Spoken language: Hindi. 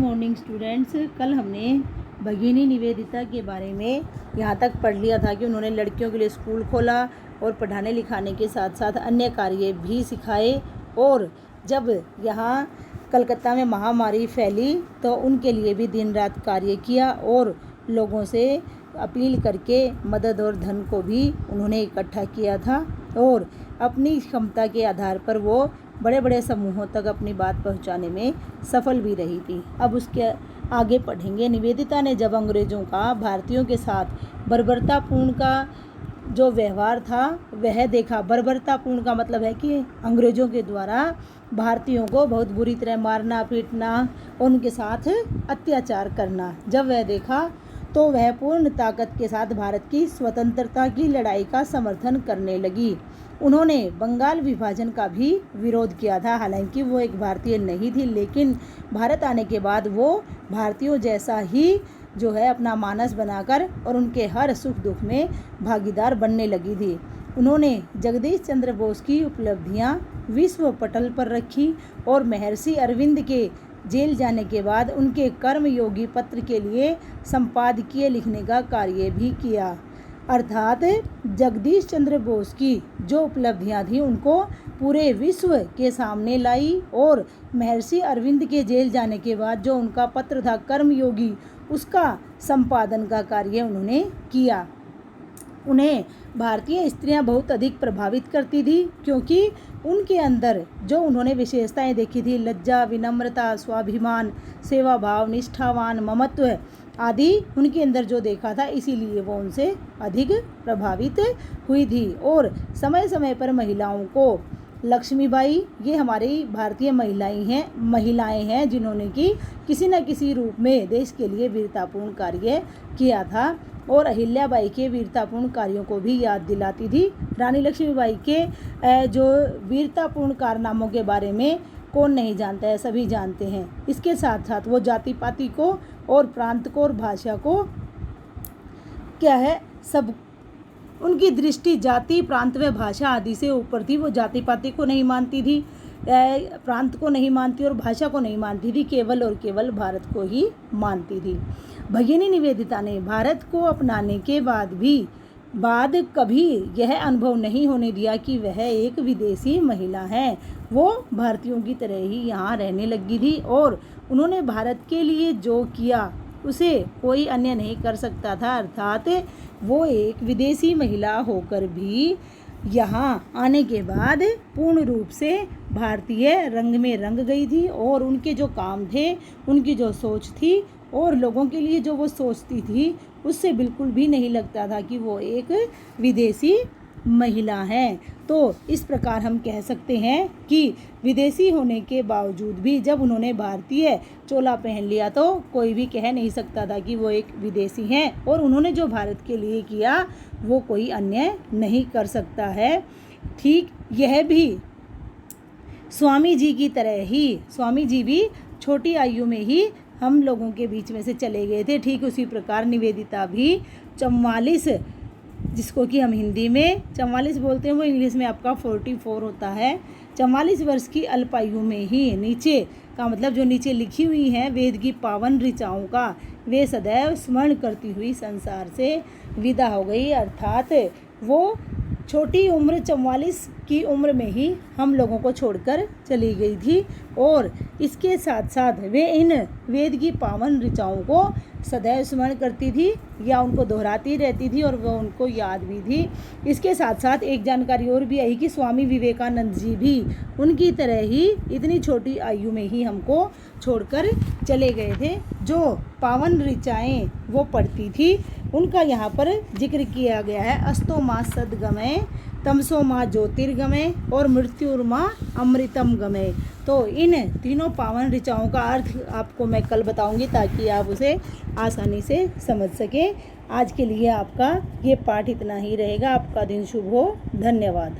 Morning students. कल हमने भगिनी निवेदिता के बारे में यहाँ तक पढ़ लिया था कि उन्होंने लड़कियों के लिए स्कूल खोला और पढ़ाने लिखाने के साथ साथ अन्य कार्य भी सिखाए। और जब यहाँ कलकत्ता में महामारी फैली तो उनके लिए भी दिन रात कार्य किया और लोगों से अपील करके मदद और धन को भी उन्होंने इकट्ठा किया था और अपनी क्षमता के आधार पर वो बड़े बड़े समूहों तक अपनी बात पहुंचाने में सफल भी रही थी। अब उसके आगे पढ़ेंगे। निवेदिता ने जब अंग्रेज़ों का भारतीयों के साथ बर्बरतापूर्ण का जो व्यवहार था वह देखा। बर्बरतापूर्ण का मतलब है कि अंग्रेज़ों के द्वारा भारतीयों को बहुत बुरी तरह मारना पीटना और उनके साथ अत्याचार करना, जब वह देखा तो वह पूर्ण ताकत के साथ भारत की स्वतंत्रता की लड़ाई का समर्थन करने लगी। उन्होंने बंगाल विभाजन का भी विरोध किया था। हालांकि वो एक भारतीय नहीं थी, लेकिन भारत आने के बाद वो भारतीयों जैसा ही जो है अपना मानस बनाकर और उनके हर सुख दुख में भागीदार बनने लगी थी। उन्होंने जगदीश चंद्र बोस की उपलब्धियां विश्व पटल पर रखी और महर्षि अरविंद के जेल जाने के बाद उनके कर्मयोगी पत्र के लिए संपादकीय लिखने का कार्य भी किया। अर्थात जगदीश चंद्र बोस की जो उपलब्धियां थी उनको पूरे विश्व के सामने लाई और महर्षि अरविंद के जेल जाने के बाद जो उनका पत्र था कर्मयोगी, उसका संपादन का कार्य उन्होंने किया। उन्हें भारतीय स्त्रियां बहुत अधिक प्रभावित करती थी क्योंकि उनके अंदर जो उन्होंने विशेषताएं देखी थी, लज्जा, विनम्रता, स्वाभिमान, सेवा भाव, निष्ठावान, ममत्व आदि उनके अंदर जो देखा था, इसीलिए वो उनसे अधिक प्रभावित हुई थी। और समय समय पर महिलाओं को लक्ष्मीबाई, ये हमारी भारतीय महिलाएं हैं जिन्होंने कि किसी न किसी रूप में देश के लिए वीरतापूर्ण कार्य किया था और अहिल्याबाई के वीरतापूर्ण कार्यों को भी याद दिलाती थी। रानी लक्ष्मीबाई के जो वीरतापूर्ण कारनामों के बारे में कौन नहीं जानता है, सभी जानते हैं। इसके साथ साथ वो जाति पाति को और प्रांत को और भाषा को क्या है, सब उनकी दृष्टि जाति, प्रांत व भाषा आदि से ऊपर थी। वो जाति पाति को नहीं मानती थी, प्रांत को नहीं मानती और भाषा को नहीं मानती थी, केवल और केवल भारत को ही मानती थी। भगिनी निवेदिता ने भारत को अपनाने के बाद कभी यह अनुभव नहीं होने दिया कि वह एक विदेशी महिला है। वो भारतीयों की तरह ही यहाँ रहने लगी थी और उन्होंने भारत के लिए जो किया उसे कोई अन्य नहीं कर सकता था। अर्थात वो एक विदेशी महिला होकर भी यहाँ आने के बाद पूर्ण रूप से भारतीय रंग में रंग गई थी और उनके जो काम थे, उनकी जो सोच थी और लोगों के लिए जो वो सोचती थी, उससे बिल्कुल भी नहीं लगता था कि वो एक विदेशी महिला है। तो इस प्रकार हम कह सकते हैं कि विदेशी होने के बावजूद भी जब उन्होंने भारतीय चोला पहन लिया तो कोई भी कह नहीं सकता था कि वो एक विदेशी हैं और उन्होंने जो भारत के लिए किया वो कोई अन्य नहीं कर सकता है। ठीक यह भी स्वामी जी की तरह ही, स्वामी जी भी छोटी आयु में ही हम लोगों के बीच में से चले गए थे। ठीक उसी प्रकार निवेदिता भी 44, जिसको कि हम हिंदी में 44 बोलते हैं, वो इंग्लिश में आपका 44 होता है। 44 वर्ष की अल्पायु में ही नीचे का मतलब जो नीचे लिखी हुई हैं वेद की पावन ऋचाओं का वे सदैव स्मरण करती हुई संसार से विदा हो गई। अर्थात वो छोटी उम्र 44 की उम्र में ही हम लोगों को छोड़कर चली गई थी और इसके साथ साथ वे इन वेद की पावन ऋचाओं को सदैव स्मरण करती थी या उनको दोहराती रहती थी और वो उनको याद भी थी। इसके साथ साथ एक जानकारी और भी आई कि स्वामी विवेकानंद जी भी उनकी तरह ही इतनी छोटी आयु में ही हमको छोड़कर चले गए थे। जो पावन ऋचाएँ वो पढ़ती थी उनका यहाँ पर जिक्र किया गया है। अस्तो माँ सद्गमय, तमसो माँ ज्योतिर्गमय और मृत्युर्मा अमृतम गमय। तो इन तीनों पावन ऋचाओं का अर्थ आपको मैं कल बताऊंगी ताकि आप उसे आसानी से समझ सकें। आज के लिए आपका ये पाठ इतना ही रहेगा। आपका दिन शुभ हो। धन्यवाद।